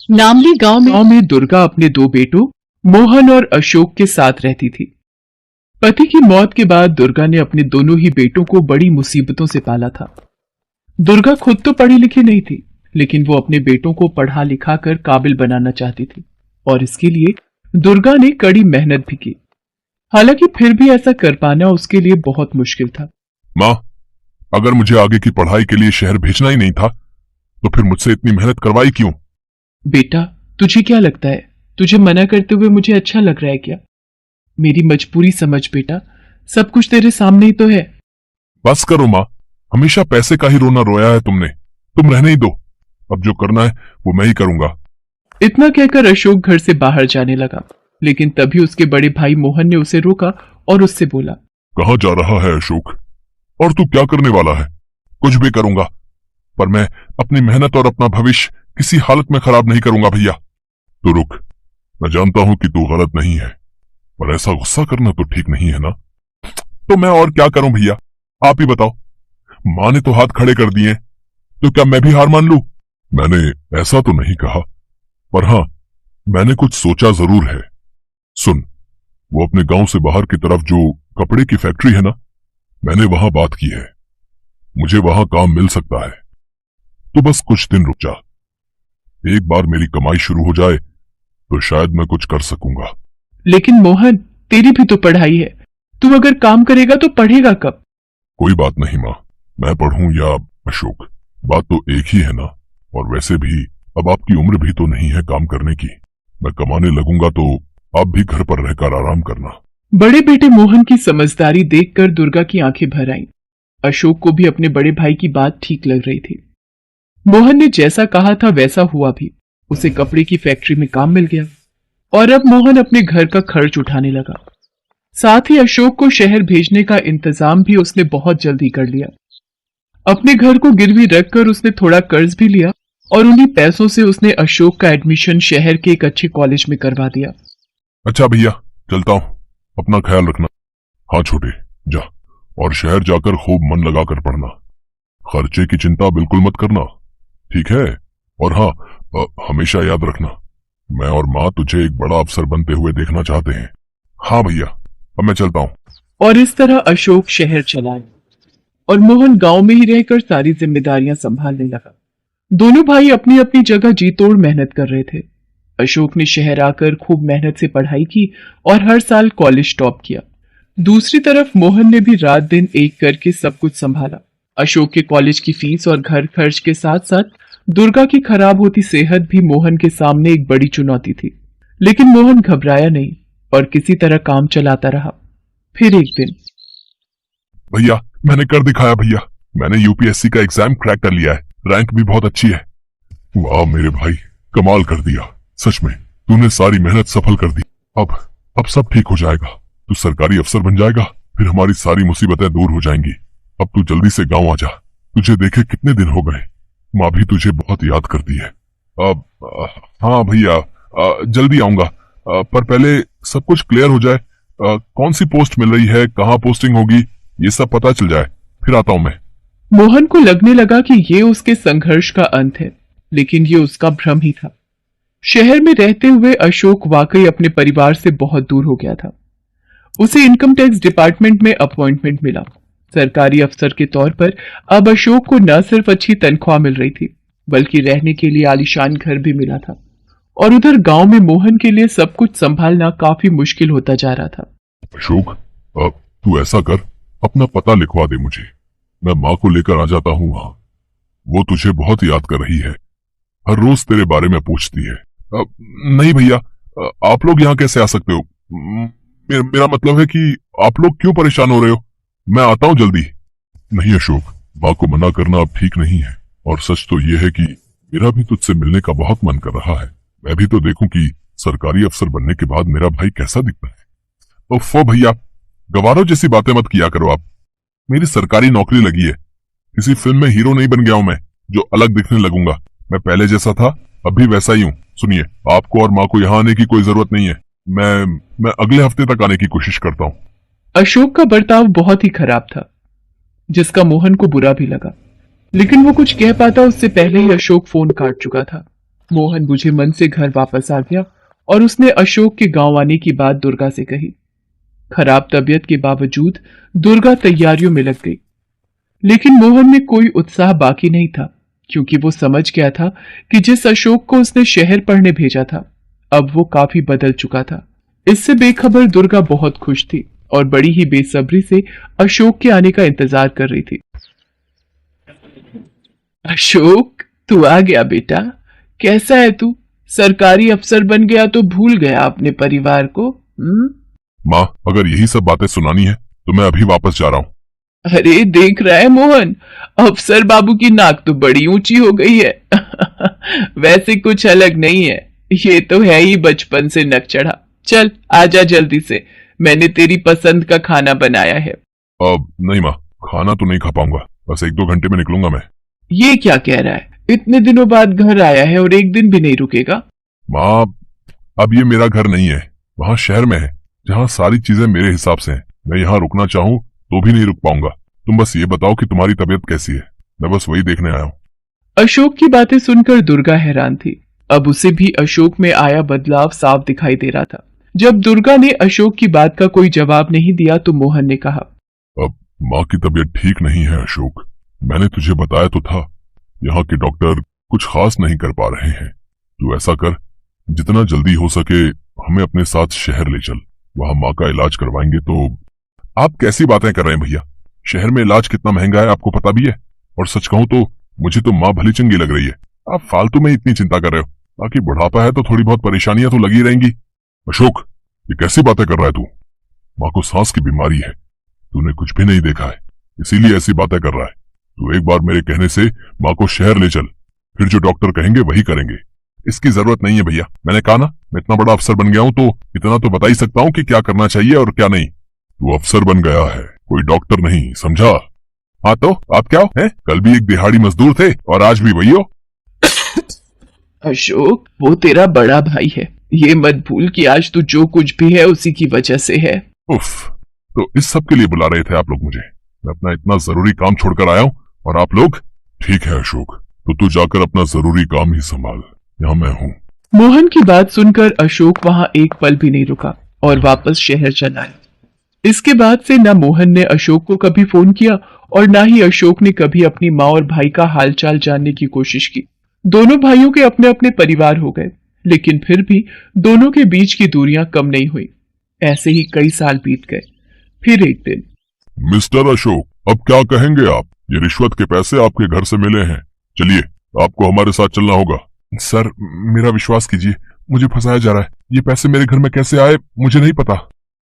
नामली गांव में दुर्गा अपने दो बेटों मोहन और अशोक के साथ रहती थी। पति की मौत के बाद दुर्गा ने अपने दोनों ही बेटों को बड़ी मुसीबतों से पाला था। दुर्गा खुद तो पढ़ी लिखी नहीं थी, लेकिन वो अपने बेटों को पढ़ा लिखा कर काबिल बनाना चाहती थी और इसके लिए दुर्गा ने कड़ी मेहनत भी की। हालांकि फिर भी ऐसा कर पाना उसके लिए बहुत मुश्किल था। माँ, अगर मुझे आगे की पढ़ाई के लिए शहर भेजना ही नहीं था तो फिर मुझसे इतनी मेहनत करवाई क्यों? बेटा, तुझे क्या लगता है, तुझे मना करते हुए मुझे अच्छा लग रहा है क्या? मेरी मजबूरी समझ बेटा, सब कुछ तेरे सामने ही तो है। बस करो माँ, हमेशा पैसे का ही रोना रोया है तुमने। तुम रहने ही दो, अब जो करना है वो मैं ही करूंगा। इतना कहकर अशोक घर से बाहर जाने लगा, लेकिन तभी उसके बड़े भाई मोहन ने उसे रोका और उससे बोला, कहाँ जा रहा है अशोक? और तू क्या करने वाला है? कुछ भी करूंगा, पर मैं अपनी मेहनत और अपना भविष्य किसी हालत में खराब नहीं करूंगा भैया। तो रुक, मैं जानता हूं कि तू गलत नहीं है, पर ऐसा गुस्सा करना तो ठीक नहीं है ना। तो मैं और क्या करूं भैया, आप ही बताओ। माँ ने तो हाथ खड़े कर दिए, तो क्या मैं भी हार मान लूं? मैंने ऐसा तो नहीं कहा, पर हां, मैंने कुछ सोचा जरूर है। सुन, वो अपने गांव से बाहर की तरफ जो कपड़े की फैक्ट्री है ना, मैंने वहां बात की है। मुझे वहां काम मिल सकता है, तो बस कुछ दिन रुक जा। एक बार मेरी कमाई शुरू हो जाए तो शायद मैं कुछ कर सकूंगा। लेकिन मोहन, तेरी भी तो पढ़ाई है, तू अगर काम करेगा तो पढ़ेगा कब? कोई बात नहीं माँ, मैं पढ़ूं या अशोक, बात तो एक ही है ना। और वैसे भी अब आपकी उम्र भी तो नहीं है काम करने की। मैं कमाने लगूंगा तो आप भी घर पर रहकर आराम करना। बड़े बेटे मोहन की समझदारी देखकर दुर्गा की आंखें भर आईं। अशोक को भी अपने बड़े भाई की बात ठीक लग रही थी। मोहन ने जैसा कहा था वैसा हुआ भी। उसे कपड़े की फैक्ट्री में काम मिल गया और अब मोहन अपने घर का खर्च उठाने लगा। साथ ही अशोक को शहर भेजने का इंतजाम भी उसने बहुत जल्दी कर लिया। अपने घर को गिरवी रखकर उसने थोड़ा कर्ज भी लिया और उन्हीं पैसों से उसने अशोक का एडमिशन शहर के एक अच्छे कॉलेज में करवा दिया। अच्छा भैया, चलता हूं, अपना ख्याल रखना। हाँ छोटे, जा, और शहर जाकर खूब मन लगाकर पढ़ना। खर्चे की चिंता बिल्कुल मत करना, ठीक है? और हाँ, हमेशा याद रखना, मैं और माँ तुझे एक बड़ा अफसर बनते हुए देखना चाहते हैं। हाँ भैया, अब मैं चलता हूँ। और इस तरह अशोक शहर चला आया और मोहन गांव में ही रहकर सारी जिम्मेदारियां संभालने लगा। दोनों भाई अपनी अपनी जगह जी तोड़ मेहनत कर रहे थे। अशोक ने शहर आकर खूब मेहनत से पढ़ाई की और हर साल कॉलेज टॉप किया। दूसरी तरफ मोहन ने भी रात दिन एक करके सब कुछ संभाला। अशोक के कॉलेज की फीस और घर खर्च के साथ साथ दुर्गा की खराब होती सेहत भी मोहन के सामने एक बड़ी चुनौती थी। लेकिन मोहन घबराया नहीं और किसी तरह काम चलाता रहा। फिर एक दिन, भैया, मैंने कर दिखाया भैया, मैंने यूपीएससी का एग्जाम क्रैक कर लिया है, रैंक भी बहुत अच्छी है। वाह मेरे भाई, कमाल कर दिया, सच में तूने सारी मेहनत सफल कर दी। अब सब ठीक हो जाएगा, तू सरकारी अफसर बन जाएगा, फिर हमारी सारी मुसीबतें दूर हो जाएंगी। अब तू जल्दी से गांव आ जा, तुझे देखे कितने दिन हो गए, माँ भी तुझे बहुत याद करती है। अब हाँ भैया, जल्दी आऊंगा, पर पहले सब कुछ क्लियर हो जाए। कौन सी पोस्ट मिल रही है, कहाँ पोस्टिंग होगी, ये सब पता चल जाए, फिर आता हूं मैं। मोहन को लगने लगा कि ये उसके संघर्ष का अंत है, लेकिन ये उसका भ्रम ही था। शहर में रहते हुए अशोक वाकई अपने परिवार से बहुत दूर हो गया था। उसे इनकम टैक्स डिपार्टमेंट में अपॉइंटमेंट मिला। सरकारी अफसर के तौर पर अब अशोक को न सिर्फ अच्छी तनख्वाह मिल रही थी, बल्कि रहने के लिए आलीशान घर भी मिला था। और उधर गांव में मोहन के लिए सब कुछ संभालना काफी मुश्किल होता जा रहा था। अशोक, तू ऐसा कर, अपना पता लिखवा दे मुझे, मैं माँ को लेकर आ जाता हूँ वहां। वो तुझे बहुत याद कर रही है, हर रोज तेरे बारे में पूछती है। नहीं भैया, आप लोग यहाँ कैसे आ सकते हो? मेरा मतलब है कि आप लोग क्यों परेशान हो रहे हो, मैं आता हूँ जल्दी। नहीं अशोक, माँ को मना करना अब ठीक नहीं है, और सच तो ये है कि मेरा भी तुझसे मिलने का बहुत मन कर रहा है। मैं भी तो देखूं कि सरकारी अफसर बनने के बाद मेरा भाई कैसा दिखता है। ओफो भैया, गवारों जैसी बातें मत किया करो आप। मेरी सरकारी नौकरी लगी है, किसी फिल्म में हीरो नहीं बन गया हूं मैं जो अलग दिखने लगूंगा। मैं पहले जैसा था अब भी वैसा ही हूँ। सुनिए, आपको और माँ को यहाँ आने की कोई जरूरत नहीं है, मैं अगले हफ्ते तक आने की कोशिश करता हूँ। अशोक का बर्ताव बहुत ही खराब था, जिसका मोहन को बुरा भी लगा, लेकिन वो कुछ कह पाता उससे पहले ही अशोक फोन काट चुका था। मोहन बुझे मन से घर वापस आ गया और उसने अशोक के गांव आने की बात दुर्गा से कही। खराब तबीयत के बावजूद दुर्गा तैयारियों में लग गई, लेकिन मोहन में कोई उत्साह बाकी नहीं था, क्योंकि वो समझ गया था कि जिस अशोक को उसने शहर पढ़ने भेजा था अब वो काफी बदल चुका था। इससे बेखबर दुर्गा बहुत खुश थी और बड़ी ही बेसब्री से अशोक के आने का इंतजार कर रही थी। अशोक, तू आ गया बेटा। कैसा है तू? सरकारी अफसर बन गया तो भूल गया अपने परिवार को? माँ, अगर यही सब बातें सुनानी है तो मैं अभी वापस जा रहा हूँ। अरे देख रहा है मोहन, अफसर बाबू की नाक तो बड़ी ऊंची हो गई है। वैसे कुछ अलग नहीं है, ये तो है ही बचपन से नक चढ़ा। चल आजा जल्दी से, मैंने तेरी पसंद का खाना बनाया है। अब नहीं माँ, खाना तो नहीं खा पाऊंगा, बस 1-2 घंटे में निकलूंगा मैं। ये क्या कह रहा है? इतने दिनों बाद घर आया है और एक दिन भी नहीं रुकेगा? माँ, अब ये मेरा घर नहीं है, वहाँ शहर में है, जहाँ सारी चीजें मेरे हिसाब से हैं। मैं यहाँ रुकना चाहूँ तो भी नहीं रुक पाऊंगा। तुम बस ये बताओ कि तुम्हारी तबीयत कैसी है, मैं बस वही देखने आया हूँ। अशोक की बातें सुनकर दुर्गा हैरान थी। अब उसे भी अशोक में आया बदलाव साफ दिखाई दे रहा था। जब दुर्गा ने अशोक की बात का कोई जवाब नहीं दिया तो मोहन ने कहा, अब माँ की तबीयत ठीक नहीं है अशोक, मैंने तुझे बताया तो था, यहाँ के डॉक्टर कुछ खास नहीं कर पा रहे हैं। तू ऐसा कर, जितना जल्दी हो सके हमें अपने साथ शहर ले चल, वहां माँ का इलाज करवाएंगे। तो आप कैसी बातें कर रहे हैं भैया? शहर में इलाज कितना महंगा है आपको पता भी है, और सच कहूं तो मुझे तो माँ भली चंगी लग रही है। आप फालतू में इतनी चिंता कर रहे हो, बाकी बुढ़ापा है तो थोड़ी बहुत परेशानियां तो लगी रहेंगी। अशोक, ये कैसी बातें कर रहा है तू? माँ को सांस की बीमारी है, तूने कुछ भी नहीं देखा है, इसीलिए ऐसी बातें कर रहा है। तू एक बार मेरे कहने से माँ को शहर ले चल, फिर जो डॉक्टर कहेंगे वही करेंगे। इसकी जरूरत नहीं है भैया, मैंने कहा ना, मैं इतना बड़ा अफसर बन गया हूं तो इतना तो बता ही सकता हूं कि क्या करना चाहिए और क्या नहीं। तू अफसर बन गया है, कोई डॉक्टर नहीं, समझा? हाँ तो आप क्या हो हैं? कल भी एक दिहाड़ी मजदूर थे और आज भी वही हो। अशोक, वो तेरा बड़ा भाई है, ये मत भूल कि आज तू जो कुछ भी है उसी की वजह से है। उफ, तो इस सब के लिए बुला रहे थे आप लोग मुझे? मैं अपना इतना जरूरी काम छोड़कर आया हूं और आप लोग? ठीक है अशोक, तो तू जाकर अपना जरूरी काम ही संभाल, यहाँ मैं हूँ। मोहन की बात सुनकर अशोक वहां एक पल भी नहीं रुका और वापस शहर चला आया। इसके बाद से न मोहन ने अशोक को कभी फोन किया और ना ही अशोक ने कभी अपनी माँ और भाई का हालचाल जानने की कोशिश की। दोनों भाइयों के अपने अपने परिवार हो गए, लेकिन फिर भी दोनों के बीच की दूरियां कम नहीं हुई। ऐसे ही कई साल बीत गए। फिर एक दिन, मिस्टर अशोक, अब क्या कहेंगे आप? ये रिश्वत के पैसे आपके घर से मिले हैं, चलिए आपको हमारे साथ चलना होगा। सर, मेरा विश्वास कीजिए, मुझे फंसाया जा रहा है, ये पैसे मेरे घर में कैसे आए मुझे नहीं पता।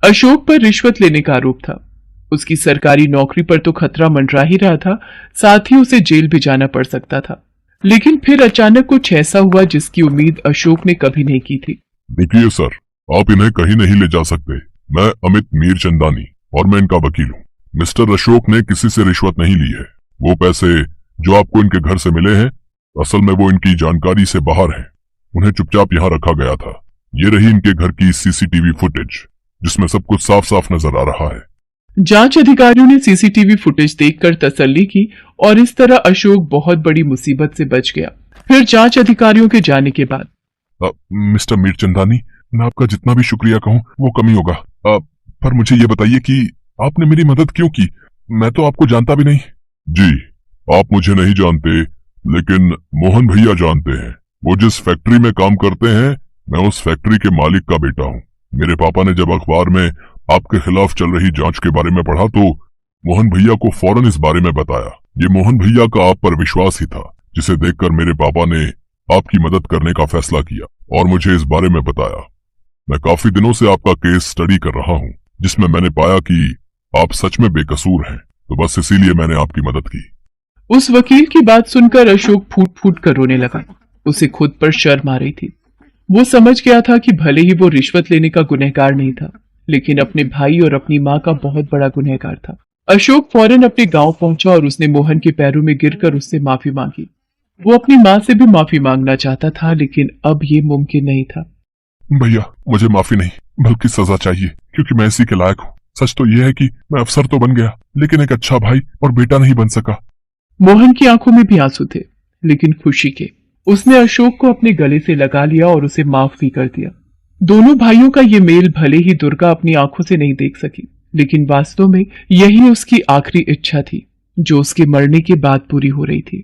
अशोक पर रिश्वत लेने का आरोप था। उसकी सरकारी नौकरी पर तो खतरा मंडरा ही रहा था, साथ ही उसे जेल भी जाना पड़ सकता था। लेकिन फिर अचानक कुछ ऐसा हुआ जिसकी उम्मीद अशोक ने कभी नहीं की थी। देखिए सर, आप इन्हें कहीं नहीं ले जा सकते। मैं अमित मीरचंदानी और मैं इनका वकील हूँ। मिस्टर अशोक ने किसी से रिश्वत नहीं ली है। वो पैसे जो आपको इनके घर से मिले हैं, असल में वो इनकी जानकारी से बाहर हैं। उन्हें चुपचाप यहाँ रखा गया था। ये रही इनके घर की सीसीटीवी फुटेज, जिसमें सब कुछ साफ साफ नजर आ रहा है। जांच अधिकारियों ने सीसीटीवी फुटेज देखकर तसल्ली की और इस तरह अशोक बहुत बड़ी मुसीबत से बच गया। फिर जांच अधिकारियों के जाने के बाद, मिस्टर मीरचंदानी, मैं आपका जितना भी शुक्रिया कहूँ वो कमी होगा। पर मुझे ये बताइए कि आपने मेरी मदद क्यों की? मैं तो आपको जानता भी नहीं। जी, आप मुझे नहीं जानते, लेकिन मोहन भैया जानते हैं। वो जिस फैक्ट्री में काम करते हैं, मैं उस फैक्ट्री के मालिक का बेटा हूँ। मेरे पापा ने जब अखबार में आपके खिलाफ चल रही जांच के बारे में पढ़ा तो मोहन भैया को फौरन इस बारे में बताया। ये मोहन भैया का आप पर विश्वास ही था, जिसे देखकर मेरे पापा ने आपकी मदद करने का फैसला किया और मुझे इस बारे में बताया। मैं काफी दिनों से आपका केस स्टडी कर रहा हूँ, जिसमें मैंने पाया कि आप सच में बेकसूर हैं, तो बस इसीलिए मैंने आपकी मदद की। उस वकील की बात सुनकर अशोक फूट फूट कर रोने लगा। उसे खुद पर शर्म आ रही थी। वो समझ गया था कि भले ही वो रिश्वत लेने का गुनहगार नहीं था, लेकिन अपने भाई और अपनी माँ का बहुत बड़ा गुनहगार था। अशोक फौरन अपने गांव पहुंचा और उसने मोहन के पैरों में गिरकर उससे माफी मांगी। वो अपनी माँ से भी माफी मांगना चाहता था, लेकिन अब ये मुमकिन नहीं था। भैया, मुझे माफी नहीं बल्कि सजा चाहिए, क्योंकि मैं इसी के लायक हूँ। सच तो यह है कि मैं अफसर तो बन गया, लेकिन एक अच्छा भाई और बेटा नहीं बन सका। मोहन की आंखों में भी आंसू थे, लेकिन खुशी के। उसने अशोक को अपने गले से लगा लिया और उसे माफ भी कर दिया। दोनों भाइयों का ये मेल भले ही दुर्गा अपनी आंखों से नहीं देख सकी, लेकिन वास्तव में यही उसकी आखिरी इच्छा थी, जो उसके मरने के बाद पूरी हो रही थी।